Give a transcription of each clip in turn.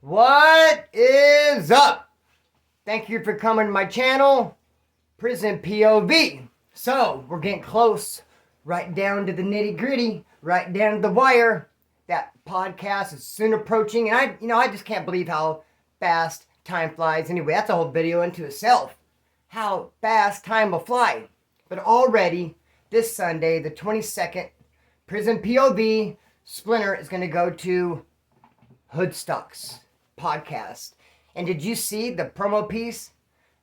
What is up? Thank you for coming to my channel, Prison POV. So, we're getting close, right down to the nitty gritty, right down to the wire. That podcast is soon approaching, and I just can't believe how fast time flies. Anyway, that's a whole video into itself. How fast time will fly. But already, this Sunday, the 22nd, Prison POV Splinter is going to go to Hoodstocks podcast. And did you see the promo piece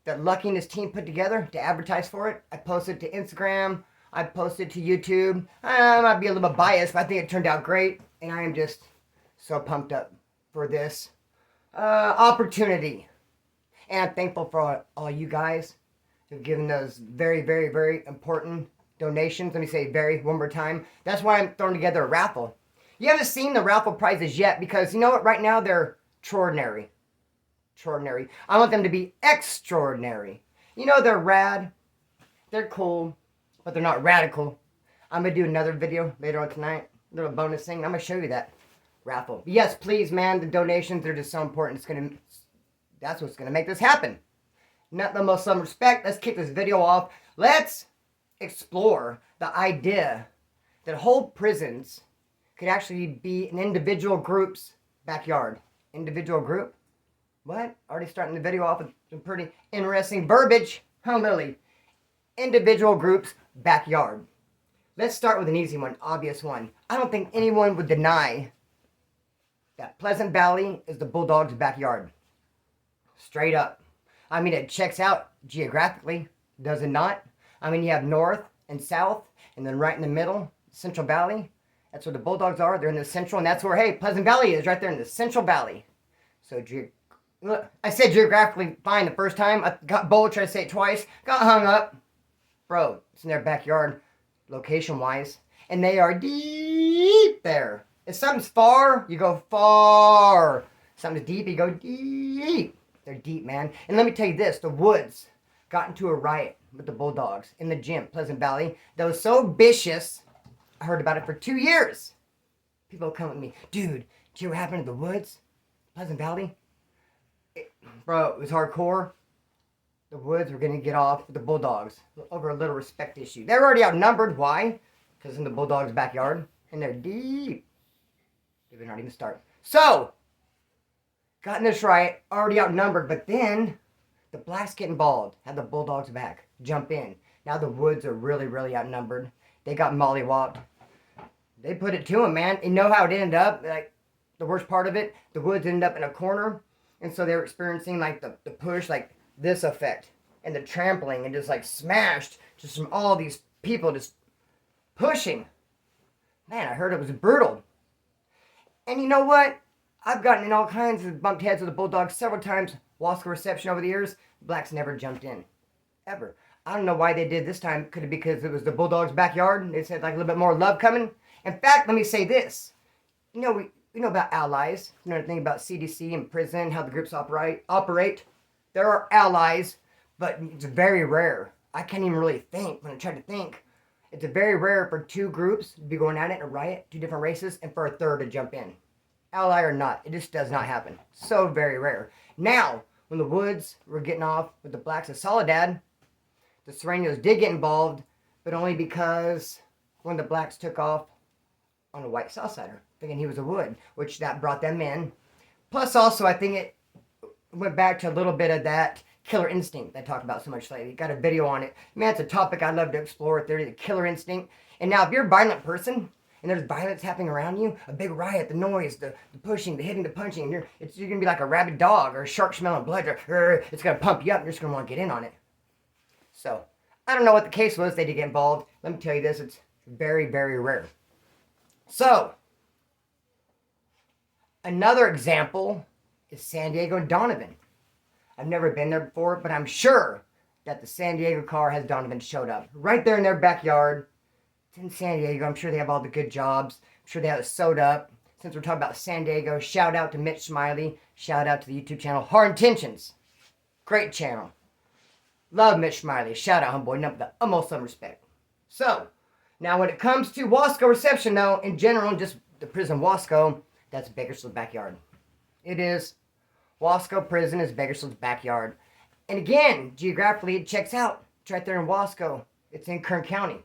that Lucky and his team put together to advertise for it? I posted to Instagram. I posted to YouTube. I might be a little bit biased, but I think it turned out great. And I am just so pumped up for this opportunity. And I'm thankful for all you guys who've given those very, very, very important donations. Let me say very one more time. That's why I'm throwing together a raffle. You haven't seen the raffle prizes yet because you know what? Right now they're extraordinary. Extraordinary. I want them to be extraordinary. You know, they're rad. They're cool. But they're not radical. I'm going to do another video later on tonight. A little bonus thing. I'm going to show you that raffle. Yes, please, man. The donations are just so important. That's what's going to make this happen. Not the most some respect. Let's kick this video off. Let's explore the idea that whole prisons could actually be an individual group's backyard. Individual group? What? Already starting the video off with some pretty interesting verbiage. Huh, Lily? Individual group's backyard. Let's start with an easy one, obvious one. I don't think anyone would deny that Pleasant Valley is the Bulldogs' backyard. Straight up. I mean, it checks out geographically, does it not? I mean, you have north and south, and then right in the middle, Central Valley. That's where the Bulldogs are. They're in the central, and that's where, hey, Pleasant Valley is, right there in the Central Valley. So, I said geographically fine the first time. I got bold, tried to say it twice. Got hung up. Bro, it's in their backyard, location-wise. And they are deep there. If something's far, you go far. If something's deep, you go deep. They're deep, man. And let me tell you this. The Woods got into a riot with the Bulldogs in the gym, Pleasant Valley. That was so vicious, I heard about it for 2 years. People come with me. Dude, did you hear what happened to the Woods? Pleasant Valley? Bro, it was hardcore. The Woods were going to get off with the Bulldogs over a little respect issue. They're already outnumbered. Why? Because in the Bulldogs' backyard. And they're deep. They did not even start. So, got in this riot, already outnumbered. But then, the Blacks get involved. Had the Bulldogs back. Jump in. Now the Woods are really, really outnumbered. They got mollywopped. They put it to them, man. You know how it ended up? Like, the worst part of it? The Woods ended up in a corner. And so they were experiencing, like, the push, like, this effect. And the trampling. And just, like, smashed. Just from all these people just pushing. Man, I heard it was brutal. And you know what? I've gotten in all kinds of bumped heads with the Bulldogs several times. Wasco reception over the years. Blacks never jumped in. Ever. I don't know why they did this time. Could it be because it was the Bulldogs' backyard and they said like a little bit more love coming? In fact, let me say this. You know, we know about allies. You know anything about CDC and prison, how the groups operate. There are allies, but it's very rare. I can't even really think when I try to think. It's very rare for two groups to be going at it in a riot, two different races, and for a third to jump in. Ally or not, it just does not happen. So very rare. Now, when the Woods were getting off with the Blacks of Soledad, the Serenos did get involved, but only because when the Blacks took off on a white Southsider, thinking he was a Wood, which that brought them in. Plus also, I think it went back to a little bit of that killer instinct I talked about so much lately. Got a video on it. Man, it's a topic I'd love to explore. The killer instinct. And now, if you're a violent person, and there's violence happening around you, a big riot, the noise, the pushing, the hitting, the punching, and you're going to be like a rabid dog or a shark smelling blood. It's going to pump you up, and you're just going to want to get in on it. So, I don't know what the case was. They did get involved. Let me tell you this. It's very, very rare. So, another example is San Diego and Donovan. I've never been there before, but I'm sure that the San Diego car has Donovan showed up. Right there in their backyard. It's in San Diego. I'm sure they have all the good jobs. I'm sure they have it sewed up. Since we're talking about San Diego, shout out to Mitch Smiley. Shout out to the YouTube channel Hard Intentions. Great channel. Love Mitch Smiley. Shout out, homeboy. Nothing but almost some respect. So, now when it comes to Wasco reception, though, in general, just the prison Wasco, that's Bakersfield backyard. It is Wasco Prison is Bakersfield's backyard. And again, geographically, it checks out. It's right there in Wasco. It's in Kern County.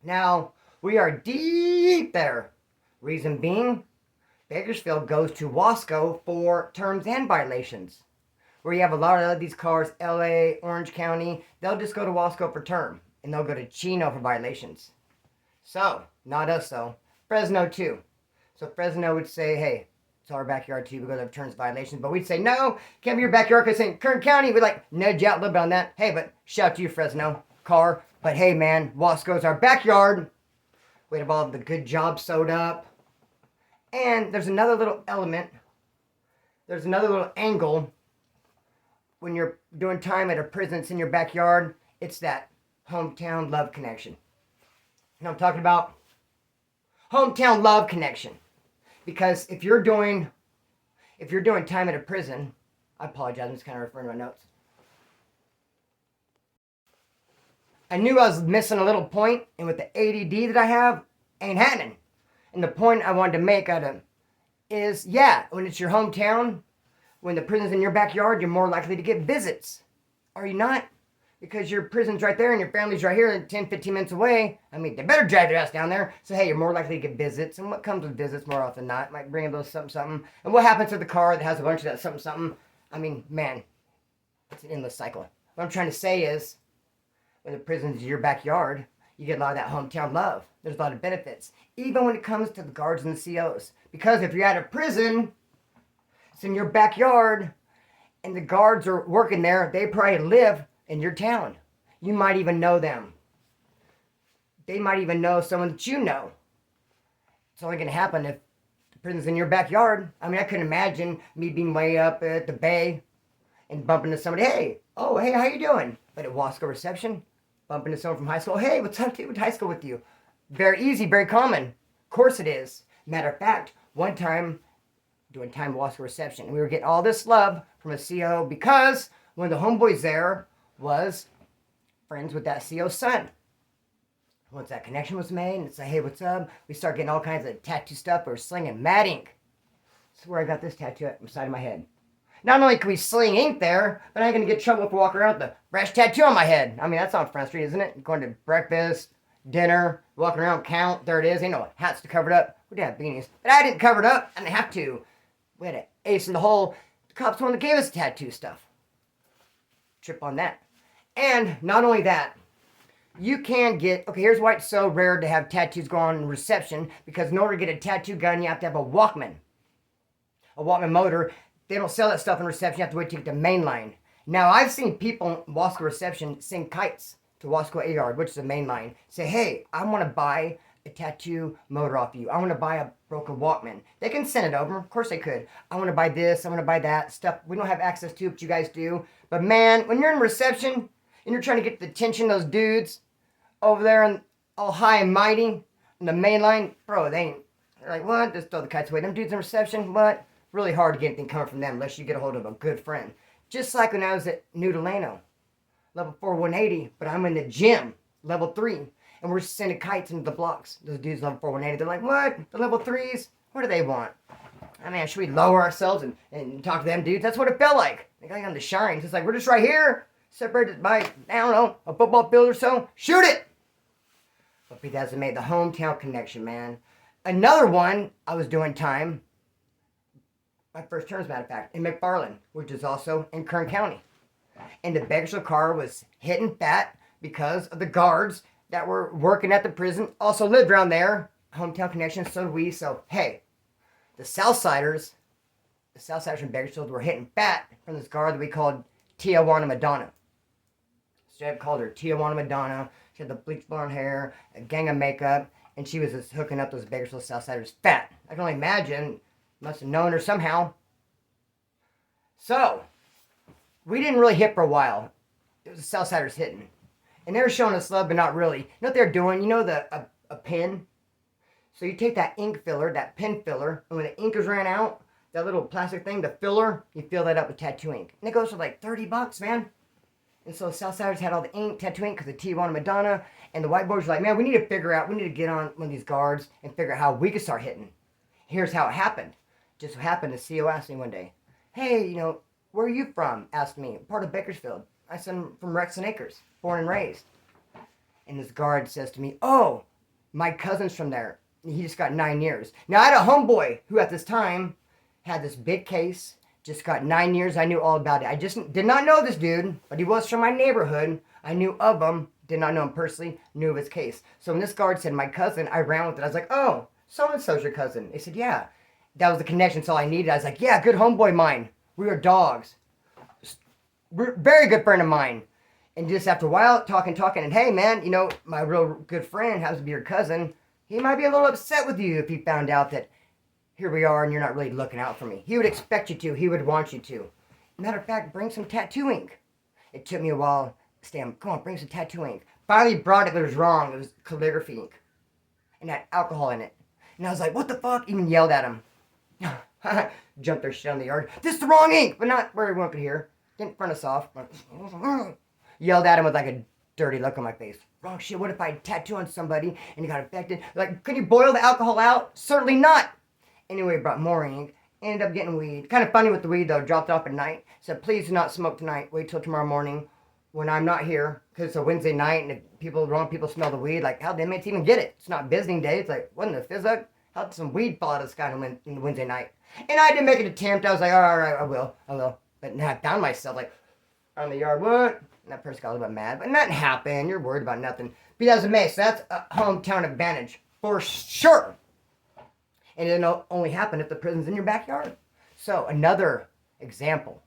Now, we are deep there. Reason being, Bakersfield goes to Wasco for terms and violations. Where you have a lot of these cars, LA, Orange County, they'll just go to Wasco for term. And they'll go to Chino for violations. So, not us though. Fresno too. So Fresno would say, hey, it's our backyard too because of terms violations. But we'd say, no, can't be your backyard because in Kern County, we'd like nudge you out a little bit on that. Hey, but shout out to you, Fresno car. But hey, man, Wasco's our backyard. We have all the good jobs sewed up. And there's another little element. There's another little angle. When you're doing time at a prison that's in your backyard, it's that hometown love connection. You know what I'm talking about? Hometown love connection. Because if you're doing time at a prison, I apologize, I'm just kind of referring to my notes. I knew I was missing a little point, and with the ADD that I have, ain't happening. And the point I wanted to make out of is, yeah, when it's your hometown, when the prison's in your backyard, you're more likely to get visits. Are you not? Because your prison's right there and your family's right here 10, 15 minutes away. I mean, they better drive their ass down there. So, hey, you're more likely to get visits. And what comes with visits more often than not? Might bring a little something, something. And what happens to the car that has a bunch of that something, something? I mean, man, it's an endless cycle. What I'm trying to say is, when the prison's your backyard, you get a lot of that hometown love. There's a lot of benefits. Even when it comes to the guards and the COs. Because if you're at a prison, it's in your backyard, and the guards are working there, they probably live in your town. You might even know them. They might even know someone that you know. It's only going to happen if the prison's in your backyard. I mean, I couldn't imagine me being way up at the bay and bumping into somebody. Hey, how you doing? But at Wasco reception, bumping into someone from high school. Hey, what's up, dude? Went to high school with you. Very easy, very common. Of course it is. Matter of fact, one time, doing time at Wasco reception, we were getting all this love from a CO because one of the homeboys there was friends with that CO's son. Once that connection was made, and it's like, hey, what's up? We start getting all kinds of tattoo stuff. We're slinging mad ink. That's where I got this tattoo at the side of my head. Not only can we sling ink there, but I ain't gonna get in trouble if we walk around with a fresh tattoo on my head. I mean, that's on Front Street, isn't it? Going to breakfast, dinner, walking around, count, there it is. Ain't no hats to cover it up. We did have beanies, but I didn't cover it up. I didn't have to. We had an ace in the hole. The cops the one that gave us tattoo stuff. Trip on that. And not only that, you can get, okay, here's why it's so rare to have tattoos go on in reception, because in order to get a tattoo gun, you have to have a Walkman motor. They don't sell that stuff in reception. You have to wait to get the main line. Now, I've seen people in Wasco reception sing kites to Wasco A-Yard, which is the main line. Say, hey, I want to buy a tattoo motor off you. I want to buy a broken Walkman. They can send it over. Of course they could. I want to buy this. I want to buy that. Stuff we don't have access to, but you guys do. But man, when you're in reception and you're trying to get the attention of those dudes over there and all high and mighty in the main line, bro, they're like, what? Just throw the kites away. Them dudes in reception, what? Really hard to get anything coming from them unless you get a hold of a good friend. Just like when I was at New Delano, level 4, 180, but I'm in the gym, level 3, and we're sending kites into the blocks. Those dudes level 4, 180, they're like, what? The level 3s? What do they want? I mean, should we lower ourselves and talk to them dudes? That's what it felt like. They got on the shines. It's like, we're just right here, separated by, I don't know, a football field or so. Shoot it! But it hasn't made the hometown connection, man. Another one, I was doing time, my first term, as a matter of fact, in McFarland, which is also in Kern County. And the Bakersfield car was hitting fat because of the guards that were working at the prison also lived around there. Hometown connection, so did we. So, hey, the Southsiders from Bakersfield were hitting fat from this guard that we called Tijuana Madonna. So I called her Tijuana Madonna. She had the bleach blonde hair, a gang of makeup, and she was just hooking up those Bakersfield Southsiders fat. I can only imagine. Must have known her somehow. So, we didn't really hit for a while. It was the Southsiders hitting. And they were showing us love, but not really. You know what they're doing? You know a pen? So you take that ink filler, that pen filler, and when the ink is ran out, that little plastic thing, the filler, you fill that up with tattoo ink. And it goes for like $30, man. And so Southsiders had all the ink, tattoo ink, because of Tijuana Madonna. And the white boys were like, man, we need to get on one of these guards and figure out how we could start hitting. Here's how it happened. Just happened to CO asked me one day, Hey, where are you from? Asked me. Part of Bakersfield. I said, I'm from Rexon Acres, born and raised. And this guard says to me, oh, my cousin's from there. He just got 9 years. Now, I had a homeboy who at this time had this big case, just got 9 years. I knew all about it. I just did not know this dude, but he was from my neighborhood. I knew of him, did not know him personally, knew of his case. So when this guard said my cousin, I ran with it. I was like, oh, so-and-so's your cousin. They said, yeah. That was the connection. That's all I needed. I was like, yeah, good homeboy mine. We were dogs. Very good friend of mine. And just after a while, talking, and hey, man, my real good friend happens to be your cousin. He might be a little upset with you if he found out that here we are and you're not really looking out for me. He would expect you to. He would want you to. Matter of fact, bring some tattoo ink. It took me a while. Stan, come on, bring some tattoo ink. Finally brought it, but it was wrong. It was calligraphy ink. And had alcohol in it. And I was like, what the fuck? Even yelled at him. Jumped their shit on the yard. This is the wrong ink, but not where everyone could hear. Didn't front us off. Yelled at him with like a dirty look on my face. Wrong shit. What if I tattoo on somebody and he got infected? Like, could you boil the alcohol out? Certainly not. Anyway, brought more ink. Ended up getting weed. Kind of funny with the weed though. Dropped off at night. Said, please do not smoke tonight. Wait till tomorrow morning when I'm not here. Because it's a Wednesday night and if wrong people smell the weed. Like, how'd the inmates even get it? It's not visiting day. It's like, wasn't the physic? How'd some weed fall out of the sky on the Wednesday night? And I didn't make an attempt. I was like, all right, I will. But now I found myself like, on the yard, what? And that person got a little bit mad, but nothing happened. You're worried about nothing. Be that as it may, so that's a hometown advantage for sure. And it'll only happen if the prison's in your backyard. So another example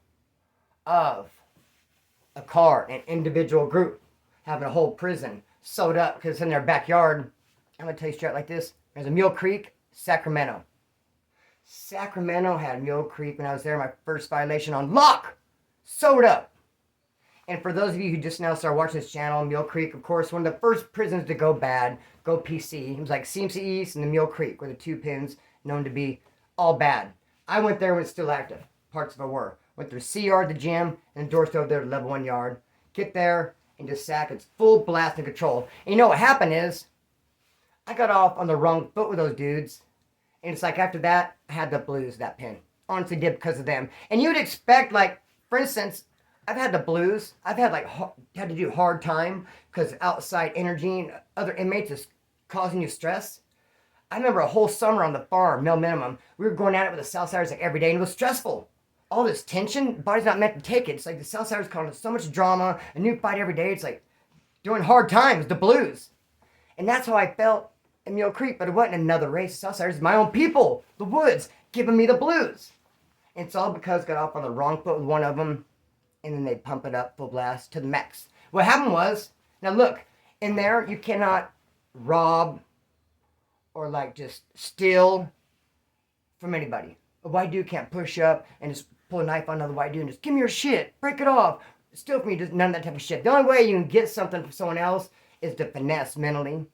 of a car, an individual group having a whole prison sewed up because it's in their backyard. I'm gonna tell you straight like this. There's a Mule Creek, Sacramento. Sacramento had Mule Creek when I was there. My first violation on lock, sewed up. And for those of you who just now started watching this channel, Mule Creek, of course, one of the first prisons to go bad, go PC. It was like CMC East and the Mule Creek were the two pins known to be all bad. I went there when it's still active. Parts of it were. Went through C yard, the gym, and the door over there to level 1 yard. Get there and just sack. It's full blast and control. And you know what happened is, I got off on the wrong foot with those dudes. And it's like after that, I had the blues, that pin. Honestly did because of them. And you would expect, like, for instance, I've had the blues. I've had had to do hard time because outside energy and other inmates is causing you stress. I remember a whole summer on the farm, male minimum. We were going at it with the Southsiders like every day, and it was stressful. All this tension, the body's not meant to take it. It's like the Southsiders causing so much drama, a new fight every day. It's like doing hard times, the blues. And that's how I felt in Mule Creek, but it wasn't another race. Southsiders, it's my own people, the woods, giving me the blues. And it's all because I got off on the wrong foot with one of them. And then they pump it up full blast to the max. What happened was, now look, in there you cannot rob or like just steal from anybody. A white dude can't push up and just pull a knife on another white dude and just give me your shit, break it off, steal from me, just none of that type of shit. The only way you can get something from someone else is to finesse mentally.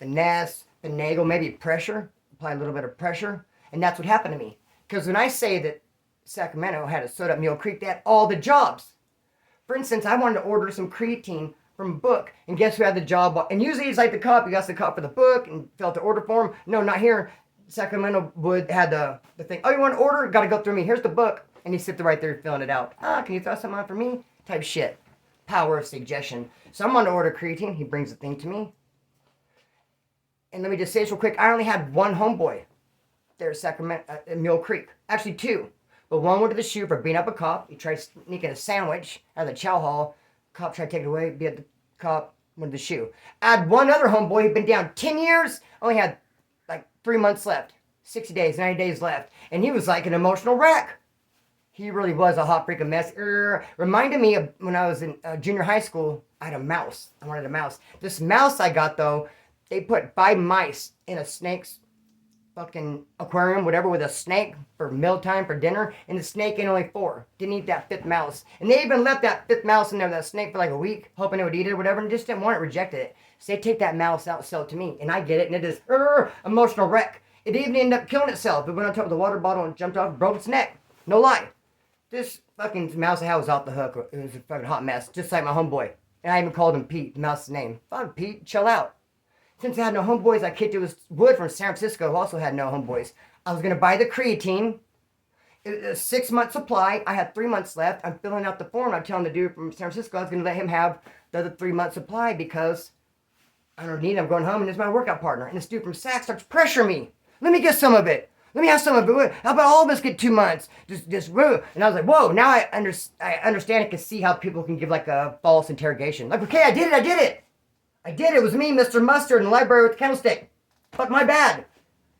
Finesse, finagle, maybe pressure, apply a little bit of pressure. And that's what happened to me. Because when I say that Sacramento had a sewed up Mule Creek, they had all the jobs. For instance, I wanted to order some creatine from a book, and guess who had the job? And usually it's like the cop, you ask the cop for the book and fill out the order form. No, not here. Sacramento would had the thing. Oh, you want to order? Got to go through me. Here's the book. And he sit there right there filling it out. Can you throw something on for me? Type shit. Power of suggestion. So I'm on to order creatine. He brings the thing to me. And let me just say this real quick. I only had one homeboy there at Sacramento, at Mule Creek. Actually, two. But one went to the shoe for beating up a cop. He tried sneaking a sandwich out of the chow hall. Cop tried to take it away. Beat the cop, went to the shoe. I had one other homeboy who'd been down 10 years. Only had like 3 months left. 60 days, 90 days left. And he was like an emotional wreck. He really was a hot freaking mess. Reminded me of when I was in junior high school. I had a mouse. I wanted a mouse. This mouse I got, though, they put 5 mice in a snake's fucking aquarium, whatever, with a snake for mealtime, for dinner, and the snake ate only 4. Didn't eat that 5th mouse. And they even left that 5th mouse in there, that snake, for like a week, hoping it would eat it or whatever, and just didn't want it, rejected it. So they take that mouse out and sell it to me, and I get it, and it is emotional wreck. It even ended up killing itself. It went on top of the water bottle and jumped off and broke its neck. No lie. This fucking mouse I had was off the hook. It was a fucking hot mess, just like my homeboy. And I even called him Pete, the mouse's name. Fuck, Pete, chill out. Since I had no homeboys, I kicked it with Wood from San Francisco, who also had no homeboys. I was going to buy the creatine. a 6-month supply. I had 3 months left. I'm filling out the form. I'm telling the dude from San Francisco I was going to let him have the other 3-month supply because I don't need it. I'm going home and it's my workout partner. And this dude from Sac starts pressuring me. Let me get some of it. Let me have some of it. How about all of us get 2 months? Just and I was like, whoa, now I understand and can see how people can give like a false interrogation. Like, okay, I did it. It was me, Mr. Mustard, in the library with the candlestick. Fuck, my bad.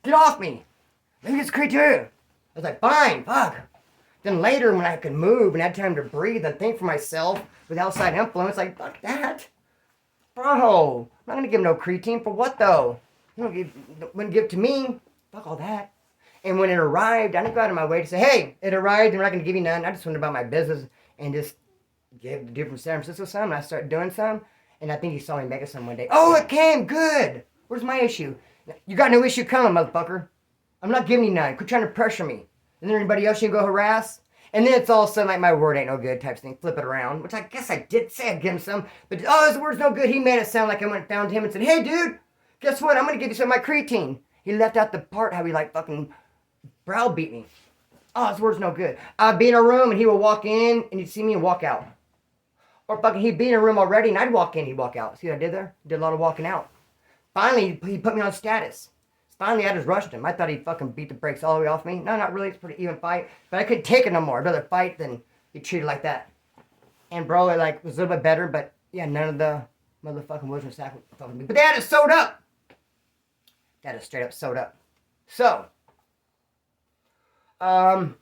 Get off me. Let me get the criteria. I was like, fine, fuck. Then later when I could move and had time to breathe and think for myself with outside influence, like, fuck that. Bro, I'm not going to give him no creatine. For what, though? You wouldn't give it to me. Fuck all that. And when it arrived, I didn't go out of my way to say, hey, it arrived and we're not going to give you none. I just went about my business and just gave the dude from San Francisco some. And I started doing some. And I think he saw me making some one day. Oh, it came. Good. Where's my issue? You got no issue coming, motherfucker. I'm not giving you none. Quit trying to pressure me. And then anybody else you can go harass? And then it's all of a sudden like my word ain't no good type thing. Flip it around. Which I guess I did say I'd give him some. But, oh, his word's no good. He made it sound like I went and found him and said, hey, dude, guess what? I'm going to give you some of my creatine. He left out the part how he like fucking browbeat me. Oh, his word's no good. I'd be in a room and he would walk in and he'd see me and walk out. Or fucking he'd be in a room already and I'd walk in, he'd walk out. See what I did there? Did a lot of walking out. Finally, he put me on status. Finally, I just rushed him. I thought he'd fucking beat the brakes all the way off me. No, not really. It's a pretty even fight. But I couldn't take it no more. I'd rather fight than be treated like that. And bro, it like was a little bit better, but yeah, none of the motherfucking Wilson Sack would fucking me. But they had it sewed up. They had it straight up sewed up. So, now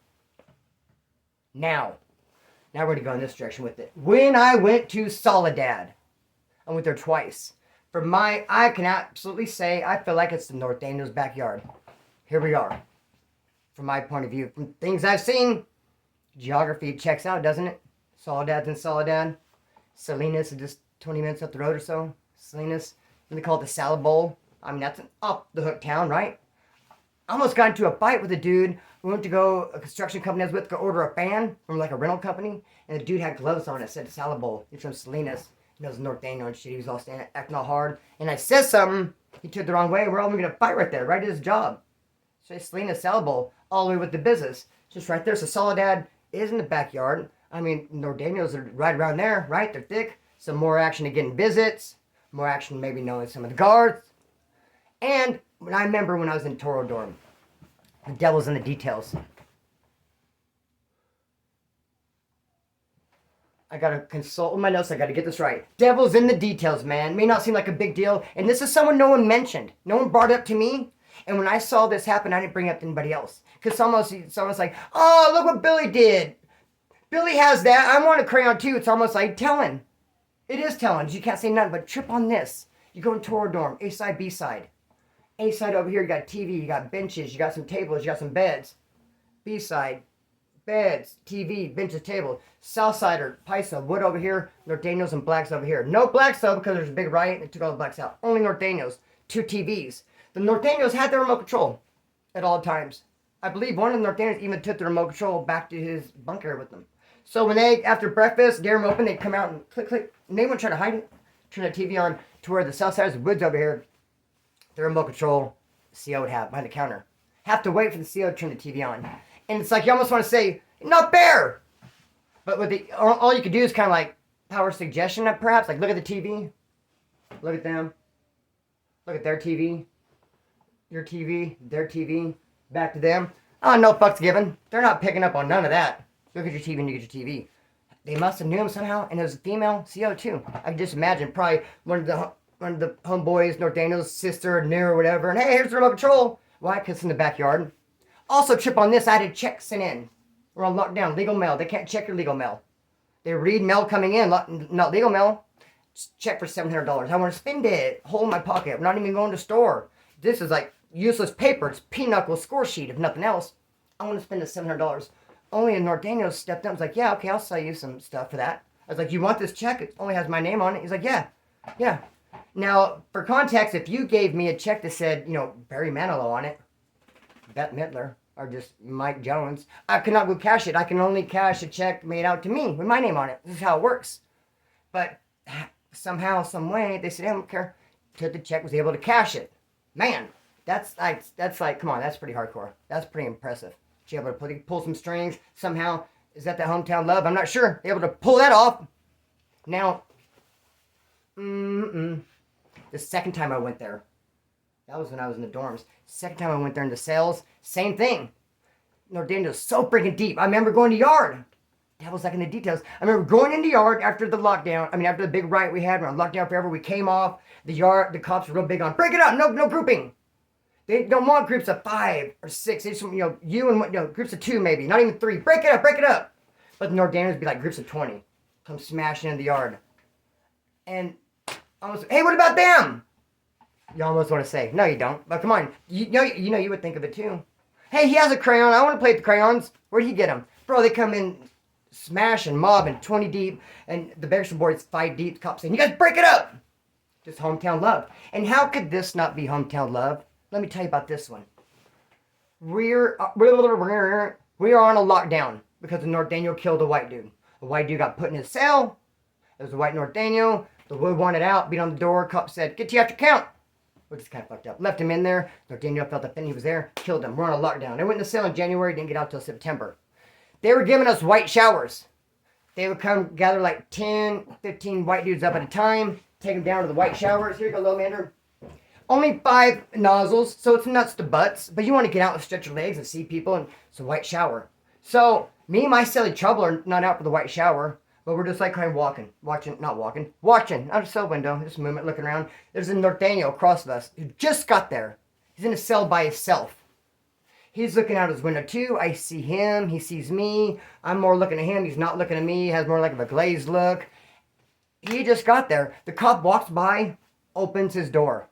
we're going to go in this direction with it. When I went to Soledad, I went there twice. I can absolutely say, I feel like it's the North Daniels backyard. Here we are. From my point of view, from things I've seen, geography checks out, doesn't it? Soledad's in Soledad. Salinas is just 20 minutes up the road or so. Salinas, and they call it the Salad Bowl. I mean, that's an off-the-hook town, right? I almost got into a fight with a dude. We went to go, a construction company I was with, to go order a fan from like a rental company. And the dude had gloves on. It said Salad Bowl. He's from Salinas. He knows North Daniel and shit. He was all standing, acting all hard. And I said something. He took the wrong way. We're all going to fight right there, right at his job. So Salinas Salad Bowl, all the way with the business. Just right there. So Soledad is in the backyard. I mean, North Daniels are right around there, right? They're thick. Some more action to getting visits. More action maybe knowing some of the guards. And I remember when I was in Toro Dorm. The devil's in the details. I gotta consult with my notes. I gotta get this right. Devil's in the details, man. May not seem like a big deal. And this is someone no one mentioned. No one brought it up to me. And when I saw this happen, I didn't bring it up to anybody else. Because someone's like, oh, look what Billy did. Billy has that. I want a crayon too. It's almost like telling. It is telling. You can't say nothing but trip on this. You go in Toro Dorm. A side, B side. A side over here, you got TV, you got benches, you got some tables, you got some beds. B side, beds, TV, benches, tables. South side or Pisa, wood over here, North Daniels and blacks over here. No blacks though because there's a big riot and they took all the blacks out. Only North Daniels, 2 TVs. The North Daniels had their remote control at all times. I believe one of the North Daniels even took the remote control back to his bunker with them. So when they, after breakfast, get them open, they'd come out and click, click. And they wouldn't try to hide it. Turn the TV on to where the south side is the woods over here. The remote control CO would have behind the counter. Have to wait for the CO to turn the TV on. And it's like you almost want to say, not fair! But with the all you could do is kind of like power suggestion perhaps. Like look at the TV. Look at them. Look at their TV. Your TV. Their TV. Back to them. Oh, no fucks given. They're not picking up on none of that. Look at your TV and you get your TV. They must have knew him somehow. And it was a female CO too. I can just imagine probably one of the homeboys, North Daniel's sister, knew or whatever. And hey, here's the remote control. Why? Because it's in the backyard. Also, trip on this. I had a check sent in. We're on lockdown. Legal mail. They can't check your legal mail. They read mail coming in, not legal mail. Check for $700. I want to spend it. Hold in my pocket. I'm not even going to store. This is like useless paper. It's pinochle score sheet, if nothing else. I want to spend the $700. Only in North Daniels stepped up and was like, yeah, okay, I'll sell you some stuff for that. I was like, you want this check? It only has my name on it. He's like, yeah. Now, for context, if you gave me a check that said, Barry Manilow on it, Bette Midler, or just Mike Jones, I cannot go cash it. I can only cash a check made out to me with my name on it. This is how it works. But somehow, some way, they said, I don't care. Took the check, was able to cash it. Man, that's like, come on, that's pretty hardcore. That's pretty impressive. She able to pull some strings somehow. Is that the hometown love? I'm not sure. Able to pull that off. Now, the second time I went there, that was when I was in the dorms. Second time I went there in the cells, same thing. Nordanio was so freaking deep. I remember going to yard. That was like in the details. I remember going into yard after the lockdown. I mean, after the big riot we had, we were on lockdown forever. We came off the yard. The cops were real big on break it up. No grouping. They don't want groups of 5 or 6. They just, you and groups of 2 maybe, not even 3. Break it up. But the Nordanians would be like groups of 20, come smashing in the yard. And almost, hey, what about them? You almost want to say, no, you don't. But come on, you would think of it too. Hey, he has a crayon. I want to play with the crayons. Where'd he get them? Bro, they come in smash and mob and 20 deep, and the Bearson boys 5 deep. Cops saying, you guys break it up. Just hometown love. And how could this not be hometown love? Let me tell you about this one. We are on a lockdown because the Nordanio killed a white dude. A white dude got put in his cell. It was a white Nordanio. The wood wanted out, beat on the door. Cop said, get to you after count. Which is kind of fucked up. Left him in there. Nordanio felt the thing. He was there. Killed him. We're on a lockdown. They went in the cell in January. Didn't get out till September. They were giving us white showers. They would come gather like 10, 15 white dudes up at a time. Take them down to the white showers. Here you go, little Mander. Only 5 nozzles, so it's nuts to butts. But you want to get out and stretch your legs and see people, and it's a white shower. So me and my silly trouble are not out for the white shower, but we're just like kind of watching out the cell window, this movement, looking around. There's a Nordanio across of us who just got there. He's in a cell by himself. He's looking out his window too. I see him. He sees me. I'm more looking at him. He's not looking at me. He has more like of a glazed look. He just got there. The cop walks by, opens his door.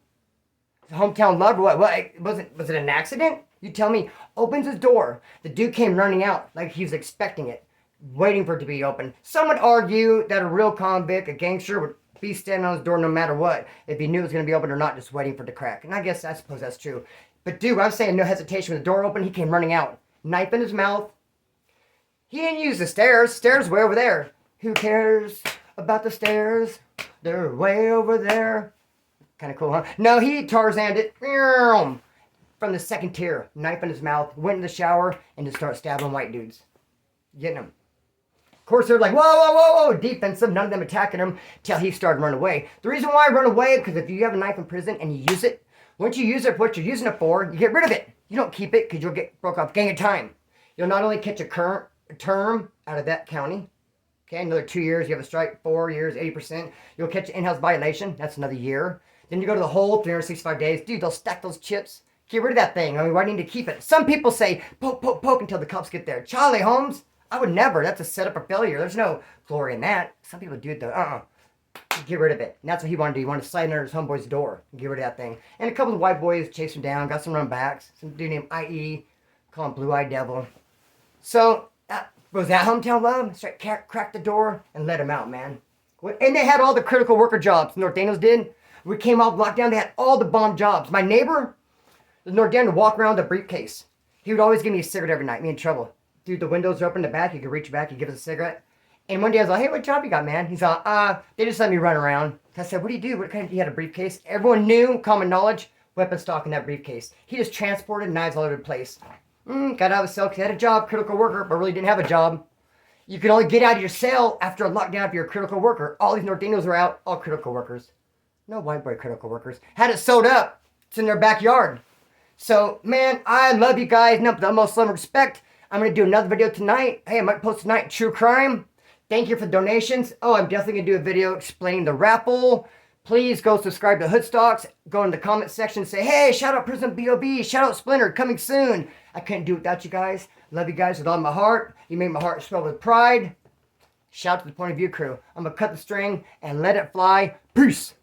Hometown love or what? Was it an accident? You tell me. Opens his door. The dude came running out like he was expecting it, waiting for it to be open. Some would argue that a real convict, a gangster, would be standing on his door no matter what, if he knew it was going to be open or not, just waiting for it to crack. And I suppose that's true. But dude, I'm saying no hesitation. When the door opened, he came running out. Knife in his mouth. He didn't use the stairs. Stairs way over there. Who cares about the stairs? They're way over there. Kind of cool, huh? No, he Tarzaned it from the second tier. Knife in his mouth. Went in the shower and just started stabbing white dudes. Getting them. Of course, they're like, whoa, defensive. None of them attacking him till he started running away. The reason why I run away is because if you have a knife in prison and you use it, once you use it for what you're using it for, you get rid of it. You don't keep it because you'll get broke off gang of time. You'll not only catch a current term out of that county, okay, another 2 years, you have a strike, 4 years, 80%. You'll catch an in-house violation, that's another year. Then you go to the hole, 365 days. Dude, they'll stack those chips. Get rid of that thing. I mean, why do you need to keep it? Some people say, poke until the cops get there. Charlie Holmes, I would never. That's a setup for failure. There's no glory in that. Some people do it though. Get rid of it. And that's what he wanted to do. He wanted to slide under his homeboy's door and get rid of that thing. And a couple of white boys chased him down, got some run backs. Some dude named IE, call him Blue Eyed Devil. So, was that hometown love? Straight cracked the door and let him out, man. And they had all the critical worker jobs. Nordanos did. We came off lockdown. They had all the bomb jobs. My neighbor, the Nordan, would walk around with a briefcase. He would always give me a cigarette every night. Me in trouble. Dude, the windows are open in the back. You could reach back. He'd give us a cigarette. And one day I was like, hey, what job you got, man? He's like, they just let me run around. I said, what do you do? What kind of, he had a briefcase. Everyone knew, common knowledge, weapon stock in that briefcase. He just transported knives all over the place. Got out of the cell because he had a job, critical worker, but really didn't have a job. You can only get out of your cell after a lockdown if you're a critical worker. All these Nordanos are out, all critical workers. No white boy critical workers. Had it sewed up. It's in their backyard. So, man, I love you guys. No, the utmost love and respect. I'm going to do another video tonight. Hey, I might post tonight, True Crime. Thank you for the donations. Oh, I'm definitely going to do a video explaining the raffle. Please go subscribe to Hoodstocks. Go in the comment section and say, hey, shout out Prison BOB. Shout out Splinter. Coming soon. I couldn't do it without you guys. Love you guys with all my heart. You made my heart swell with pride. Shout out to the Point of View crew. I'm going to cut the string and let it fly. Peace.